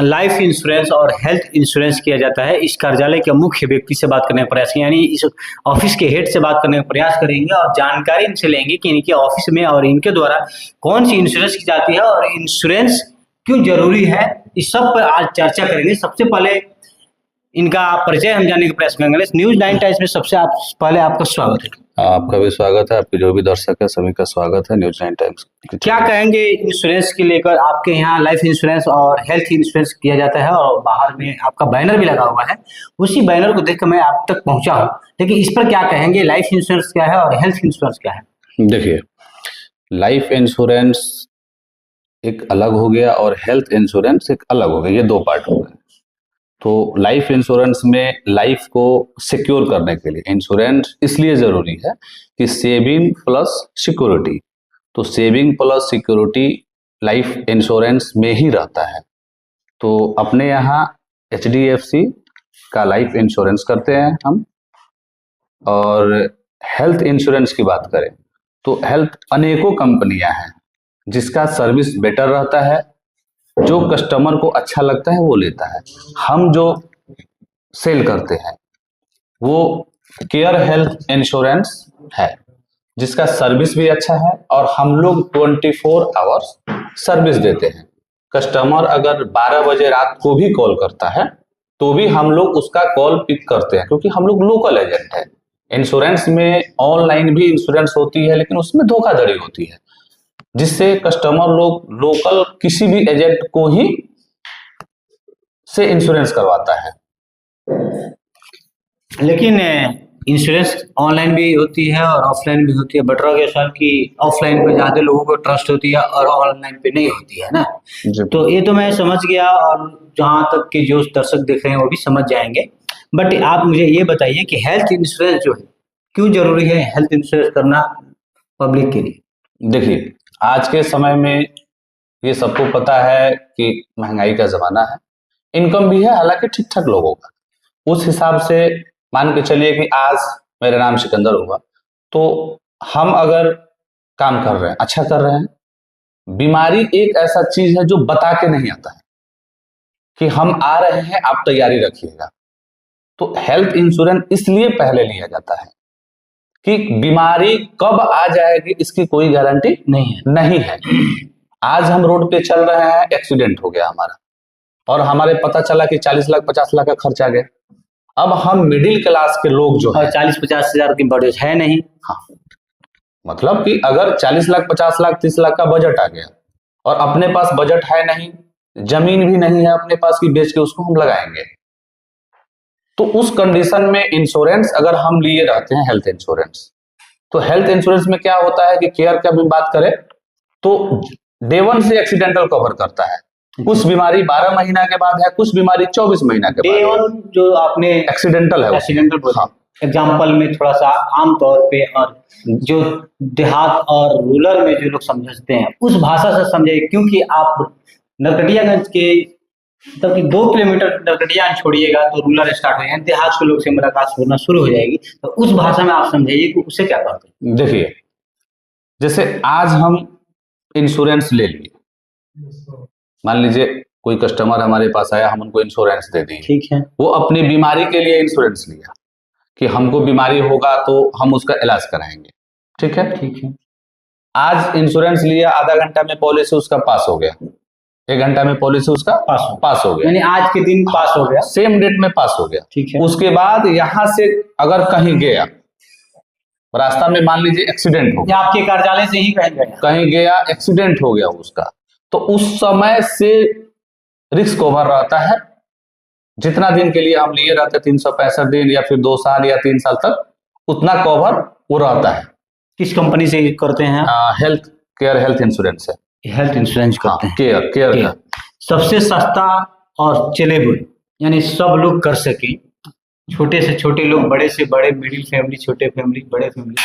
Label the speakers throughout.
Speaker 1: Life insurance और health insurance किया जाता है। इस कार्यालय के मुख्य व्यक्ति से बात करने का प्रयास करेंगे, यानी इस ऑफिस के हेड से बात करने का प्रयास करेंगे और जानकारी इनसे लेंगे कि इनके ऑफिस में और इनके द्वारा कौन सी इंश्योरेंस की जाती है और इंश्योरेंस क्यों जरूरी है। इस सब पर आज चर्चा करेंगे। सबसे पहले इनका परिचय हम जानने का प्रयास करेंगे। न्यूज 9 टाइम्स में सबसे पहले आपका स्वागत है।
Speaker 2: आपका भी स्वागत है, आपके जो भी दर्शक है सभी का स्वागत है न्यूज 9 टाइम्स।
Speaker 1: क्या कहेंगे इंश्योरेंस के लेकर? आपके यहाँ लाइफ इंश्योरेंस और हेल्थ इंश्योरेंस किया जाता है और बाहर में आपका बैनर भी लगा हुआ है। उसी बैनर को देखकर मैं आप तक पहुंचा हूँ, लेकिन इस पर क्या कहेंगे? लाइफ इंश्योरेंस क्या है और हेल्थ इंश्योरेंस क्या है?
Speaker 2: देखिए, लाइफ इंश्योरेंस एक अलग हो गया और हेल्थ इंश्योरेंस एक अलग हो गया, ये दो पार्ट हो गए। तो लाइफ इंश्योरेंस में लाइफ को सिक्योर करने के लिए इंश्योरेंस इसलिए जरूरी है कि सेविंग प्लस सिक्योरिटी, तो saving plus security life insurance में ही रहता है। तो अपने यहाँ HDFC का लाइफ इंश्योरेंस करते हैं हम। और हेल्थ इंश्योरेंस की बात करें तो हेल्थ अनेकों कंपनियां हैं जिसका सर्विस बेटर रहता है, जो कस्टमर को अच्छा लगता है वो लेता है। हम जो सेल करते हैं वो केयर हेल्थ इंश्योरेंस है जिसका सर्विस भी अच्छा है और हम लोग 24 आवर्स सर्विस देते हैं। कस्टमर अगर 12 बजे रात को भी कॉल करता है तो भी हम लोग उसका कॉल पिक करते हैं, क्योंकि हम लोग लोकल एजेंट है। इंश्योरेंस में ऑनलाइन भी इंश्योरेंस होती है लेकिन उसमें धोखाधड़ी होती है, जिससे कस्टमर लोग लोकल किसी भी एजेंट को ही से इंश्योरेंस करवाता है।
Speaker 1: लेकिन इंश्योरेंस ऑनलाइन भी होती है और ऑफलाइन भी होती है। बट रह गया सर कि ऑफलाइन पे ज्यादा लोगों को ट्रस्ट होती है और ऑनलाइन पे नहीं होती है ना। तो ये तो मैं समझ गया और जहां तक कि जो दर्शक देख रहे हैं वो भी समझ जाएंगे। बट आप मुझे ये बताइए कि हेल्थ इंश्योरेंस जो है क्यों जरूरी है हेल्थ इंश्योरेंस करना पब्लिक के लिए?
Speaker 2: देखिए, आज के समय में ये सबको पता है कि महंगाई का जमाना है, इनकम भी है हालांकि ठीक ठाक लोगों का। उस हिसाब से मान के चलिए कि आज मेरा नाम सिकंदर हुआ तो हम अगर काम कर रहे हैं, अच्छा कर रहे हैं, बीमारी एक ऐसा चीज है जो बता के नहीं आता है कि हम आ रहे हैं आप तैयारी रखिएगा। तो हेल्थ इंश्योरेंस इसलिए पहले लिया जाता है कि बीमारी कब आ जाएगी इसकी कोई गारंटी नहीं है। आज हम रोड पे चल रहे हैं, एक्सीडेंट हो गया हमारा और हमारे पता चला कि 40 लाख 50 लाख का खर्च आ गया। अब हम मिडिल क्लास के लोग जो है
Speaker 1: 40-50 हजार की बजट है नहीं।
Speaker 2: हाँ, मतलब कि अगर 40 लाख 50 लाख 30 लाख का बजट आ गया और अपने पास बजट है नहीं, जमीन भी नहीं है अपने पास कि बेच के उसको हम लगाएंगे, तो उस कंडीशन में इंश्योरेंस अगर हम लिए रहते हैं हेल्थ इंश्योरेंस, तो हेल्थ इंश्योरेंस में क्या होता है कि केयर का भी बात करें तो डे 1 से एक्सीडेंटल कवर करता है। कुछ बीमारी 12 महीना के बाद है, कुछ बीमारी 24 महीना के
Speaker 1: डे
Speaker 2: बाद।
Speaker 1: 1 जो आपने
Speaker 2: एक्सीडेंटल है,
Speaker 1: एक्सीडेंटल
Speaker 2: हाँ।
Speaker 1: एग्जाम्पल में थोड़ा सा आम तौर पे और जो देहात और रूरल में जो लोग समझते हैं उस भाषा से समझाइए, क्योंकि आप नरकटियागंज के तब कि 2 किलोमीटर नरकटिया छोड़िएगा तो रूरल स्टार्ट हो जाएगा, देहात के लोग से मुलाकात होना शुरू हो जाएगी। तो उस भाषा में आप समझाइए कि उससे क्या कहते हैं।
Speaker 2: देखिए, जैसे आज हम इंश्योरेंस ले लिए, मान लीजिए कोई कस्टमर हमारे पास आया, हम उनको इंश्योरेंस दे दिए,
Speaker 1: ठीक है।
Speaker 2: वो अपनी बीमारी के लिए इंश्योरेंस लिया कि हमको बीमारी होगा तो हम उसका इलाज कराएंगे, ठीक है।
Speaker 1: ठीक है,
Speaker 2: आज इंश्योरेंस लिया, आधा घंटा में पॉलिसी उसका पास हो गया, 1 घंटा में पॉलिसी उसका पास हो गया,
Speaker 1: यानी आज के दिन पास हो गया,
Speaker 2: सेम डेट में पास हो गया।
Speaker 1: ठीक है।
Speaker 2: उसके बाद यहाँ से अगर कहीं गया, रास्ता में मान लीजिए एक्सीडेंट हो गया,
Speaker 1: आपके कार्यालय से ही
Speaker 2: कहीं गया एक्सीडेंट हो गया उसका, तो उस समय से रिस्क कवर रहता है। जितना दिन के लिए हम लिए रहते हैं 365 दिन या फिर 2 साल या 3 साल तक, उतना कवर वो रहता है।
Speaker 1: किस कंपनी से करते हैं?
Speaker 2: हेल्थ केयर हेल्थ इंश्योरेंस है।
Speaker 1: हेल्थ इंश्योरेंस करते हैं।
Speaker 2: केयर का
Speaker 1: सबसे सस्ता और चलेबल, यानी सब लोग कर सके, छोटे से छोटे लोग, बड़े से बड़े, मिडिल फैमिली, छोटे फैमिली, बड़े फैमिली,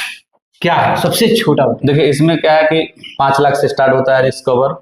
Speaker 1: क्या है सबसे छोटा?
Speaker 2: देखिए, इसमें क्या है कि 5 लाख से स्टार्ट होता है रिस्क कवर,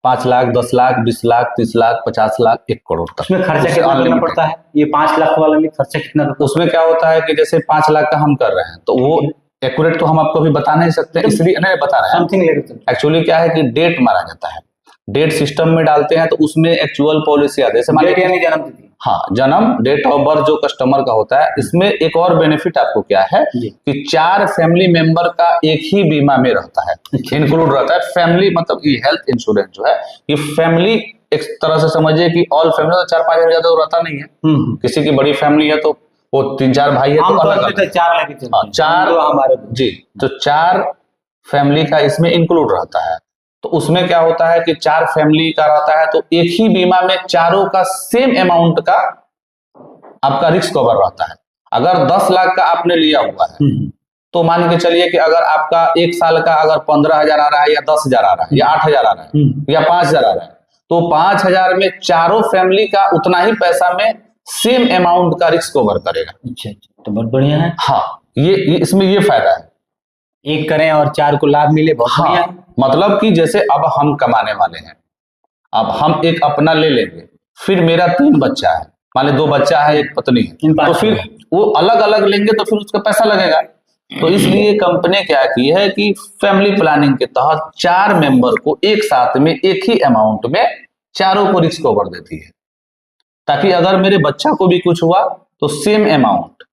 Speaker 2: 5 लाख 10 लाख 20 लाख 30 लाख 50 लाख 1 करोड़ तक।
Speaker 1: उसमें खर्चा कितना देना पड़ता है? ये 5 लाख वाला में खर्चा कितना?
Speaker 2: उसमें क्या होता है कि जैसे 5 लाख का हम कर रहे हैं तो वो एक्यूरेट तो हम आपको अभी बता नहीं सकते, इसलिए नहीं बता रहे हैं। एक्चुअली क्या है कि डेट मारा जाता है, डेट सिस्टम में डालते हैं तो उसमें एक्चुअल पॉलिसी आती है। जैसे मान
Speaker 1: डेट
Speaker 2: लीजिए
Speaker 1: यानी जन्म तिथि।
Speaker 2: हाँ, जन्म, डेट ऑफ बर्थ जो कस्टमर का होता है। इसमें एक और बेनिफिट आपको क्या है
Speaker 1: जी।
Speaker 2: कि 4 फैमिली मेंबर का एक ही बीमा में रहता है, इंक्लूड रहता है। फैमिली मतलब ये हेल्थ इंश्योरेंस जो है ये फैमिली, एक तरह से समझिए कि ऑल फैमिली, तो 4-5 हजार ज्यादा तो रहता नहीं है। किसी की बड़ी फैमिली है तो वो 3-4 भाई है तो
Speaker 1: आमतौर
Speaker 2: अलग
Speaker 1: पे
Speaker 2: अलग
Speaker 1: तो 4 लेके चलते हैं।
Speaker 2: 4
Speaker 1: तो हमारे
Speaker 2: जी, तो 4 फैमिली का इसमें इंक्लूड रहता है। तो उसमें क्या होता है कि 4 फैमिली का रहता है तो एक ही बीमा में चारों का सेम अमाउंट का आपका रिस्क कवर रहता है। अगर 10 लाख का आपने लिया हुआ है तो मान के चलिए कि अगर आपका 1 साल का अगर 15,000 आ रहा है या 10,000 आ रहा है या 8,000 आ रहा है या 5,000 आ रहा है, तो 5,000 में चारों फैमिली का उतना ही पैसा में सेम अमाउंट का रिस्क कवर करेगा।
Speaker 1: अच्छा, तो बहुत बढ़िया है।
Speaker 2: हाँ, ये इसमें ये फायदा है।
Speaker 1: एक करें और 4 को लाभ मिले, बहुत बढ़िया है।
Speaker 2: मतलब कि जैसे अब हम कमाने वाले हैं, अब हम एक अपना ले लेंगे, फिर मेरा 3 बच्चा है, मान ली 2 बच्चा है, 1 पत्नी है, तो फिर वो अलग अलग लेंगे तो फिर उसका पैसा लगेगा। तो इसलिए कंपनी क्या की है कि फैमिली प्लानिंग के तहत 4 मेंबर को एक साथ में एक ही अमाउंट में चारों को रिस्क कवर देती है, ताकि अगर मेरे बच्चा को भी कुछ हुआ तो सेम अमाउंट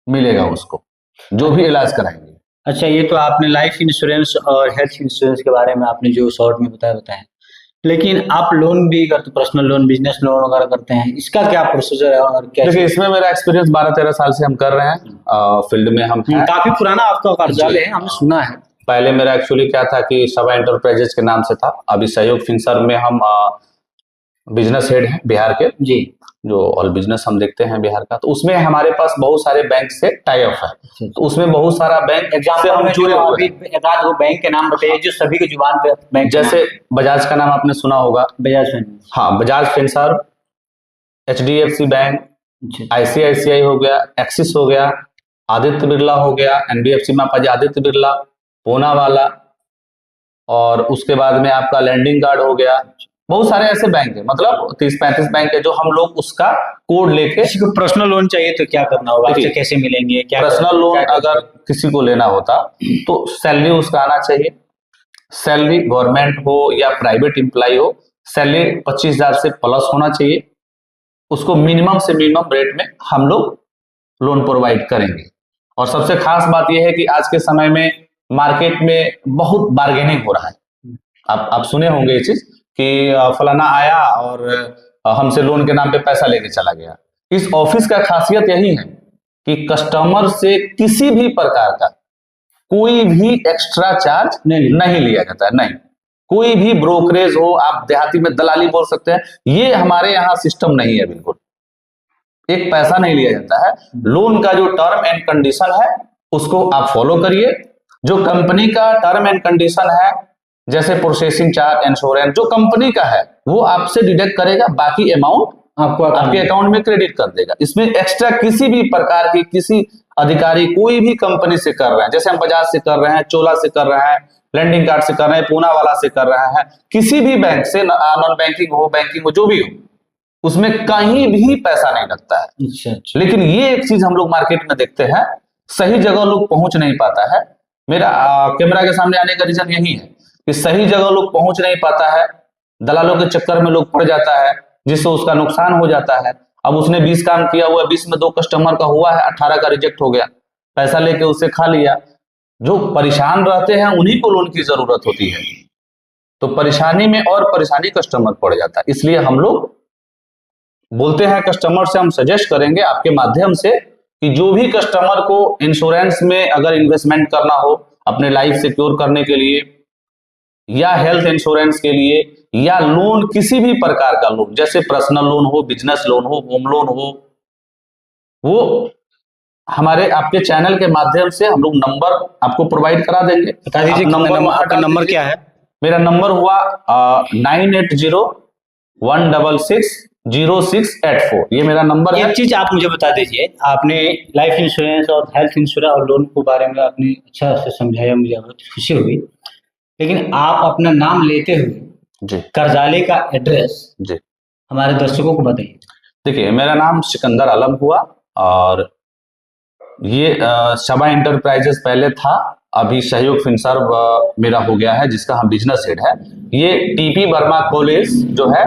Speaker 2: मिलेगा उसको, जो भी इलाज कराएंगे।
Speaker 1: अच्छा, ये तो आपने लाइफ इंश्योरेंस और हेल्थ इंश्योरेंस के बारे में आपने जो शॉर्ट में बताया, लेकिन आप लोन भी करते, पर्सनल लोन, बिजनेस लोन वगैरह करते हैं, इसका क्या प्रोसीजर है और क्या?
Speaker 2: देखिए, इसमें मेरा एक्सपीरियंस 12-13 साल से हम कर रहे हैं, फील्ड में हम हैं।
Speaker 1: काफी पुराना आपका कार्यालय है, हमने सुना है।
Speaker 2: पहले मेरा एक्चुअली क्या था कि सभा एंटरप्राइजेज के नाम से था। अभी सहयोग फिनसर्व में हम बिजनेस हेड हैं बिहार के जी, जो ऑल बिजनेस हम देखते हैं बिहार का। तो उसमें हमारे पास बहुत सारे बैंक से टाई अप है, तो उसमें बहुत सारा बैंक से हम जुड़े हुए हैं।
Speaker 1: वो बैंक के नाम बताइए जो सभी की जुबान पे बैंक।
Speaker 2: जैसे बजाज का नाम आपने सुना होगा,
Speaker 1: बजाज फाइनेंस।
Speaker 2: हाँ, Bajaj Finserv, HDFC bank, ICICI हो गया, एक्सिस हो गया, आदित्य बिरला हो गया, NBFC में आपका आदित्य बिरला, पूनावाला, और उसके बाद में आपका लैंडिंग कार्ड हो गया। बहुत सारे ऐसे बैंक है, मतलब 30-35 बैंक है जो हम लोग उसका कोड लेके।
Speaker 1: किसी को पर्सनल लोन चाहिए तो क्या करना होगा, आपसे कैसे मिलेंगे, क्या
Speaker 2: पर्सनल लोन अगर किसी को लेना होता तो सैलरी उसका आना चाहिए, सैलरी गवर्नमेंट हो या प्राइवेट एम्प्लॉय हो, सैलरी 25,000 से प्लस होना चाहिए। उसको मिनिमम से मिनिमम रेट में हम लोग लोन प्रोवाइड करेंगे। और सबसे खास बात यह है कि आज के समय में मार्केट में बहुत बार्गेनिंग हो रहा है। आप सुने होंगे ये चीज कि फलाना आया और हमसे लोन के नाम पे पैसा लेके चला गया। इस ऑफिस का खासियत यही है कि कस्टमर से किसी भी प्रकार का कोई भी एक्स्ट्रा चार्ज नहीं लिया जाता है। नहीं, कोई भी ब्रोकरेज हो, आप देहाती में दलाली बोल सकते हैं, ये हमारे यहाँ सिस्टम नहीं है। बिल्कुल एक पैसा नहीं लिया जाता है। लोन का जो टर्म एंड कंडीशन है उसको आप फॉलो करिए। जो कंपनी का टर्म एंड कंडीशन है, जैसे प्रोसेसिंग चार्ज, इंश्योरेंस, जो कंपनी का है वो आपसे डिडक्ट करेगा, बाकी अमाउंट आपको आपके अकाउंट में क्रेडिट कर देगा। इसमें एक्स्ट्रा किसी भी प्रकार की किसी अधिकारी कोई भी कंपनी से कर रहे हैं, जैसे हम बजाज से कर रहे हैं, चोला से कर रहे हैं, लैंडिंग कार्ड से कर रहे हैं, पूनावाला से कर रहे हैं, किसी भी बैंक से, नॉन बैंकिंग हो, बैंकिंग हो, जो भी हो, उसमें कहीं भी पैसा नहीं लगता है। अच्छा। लेकिन ये एक चीज हम लोग मार्केट में देखते हैं, सही जगह लोग पहुंच नहीं पाता है। मेरा कैमरा के सामने आने का रीजन यही है कि सही जगह लोग पहुंच नहीं पाता है, दलालों के चक्कर में लोग पड़ जाता है, जिससे उसका नुकसान हो जाता है। अब उसने 20 काम किया हुआ है, 20 में 2 कस्टमर का हुआ है, 18 का रिजेक्ट हो गया, पैसा लेके उससे खा लिया। जो परेशान रहते हैं उन्हीं को लोन की जरूरत होती है, तो परेशानी में और परेशानी कस्टमर पड़ जाता है। इसलिए हम लोग बोलते हैं कस्टमर से, हम सजेस्ट करेंगे आपके माध्यम से कि जो भी कस्टमर को इंश्योरेंस में अगर इन्वेस्टमेंट करना हो अपने लाइफ सिक्योर करने के लिए, या हेल्थ इंश्योरेंस के लिए, या लोन, किसी भी प्रकार का लोन, जैसे पर्सनल लोन हो, बिजनेस लोन हो, होम लोन हो, वो हमारे आपके चैनल के माध्यम से हम लोग नंबर आपको प्रोवाइड करा देंगे। बता दीजिए आपका नंबर क्या है? मेरा नंबर हुआ 9801660684, ये मेरा नंबर है।
Speaker 1: एक चीज आप मुझे बता दीजिए, आपने लाइफ इंश्योरेंस और हेल्थ इंश्योरेंस और लोन के बारे में आपने अच्छा से समझाया, मुझे बहुत खुशी हुई। लेकिन आप अपना नाम लेते हुए जी, कार्यालय का एड्रेस जी हमारे दर्शकों को बताइए।
Speaker 2: देखिए, मेरा नाम सिकंदर आलम हुआ और ये सभा एंटरप्राइजेस पहले था, अभी सहयोग फिनसर्व मेरा हो गया है, जिसका हम बिजनेस हेड है। ये टीपी वर्मा कॉलेज जो है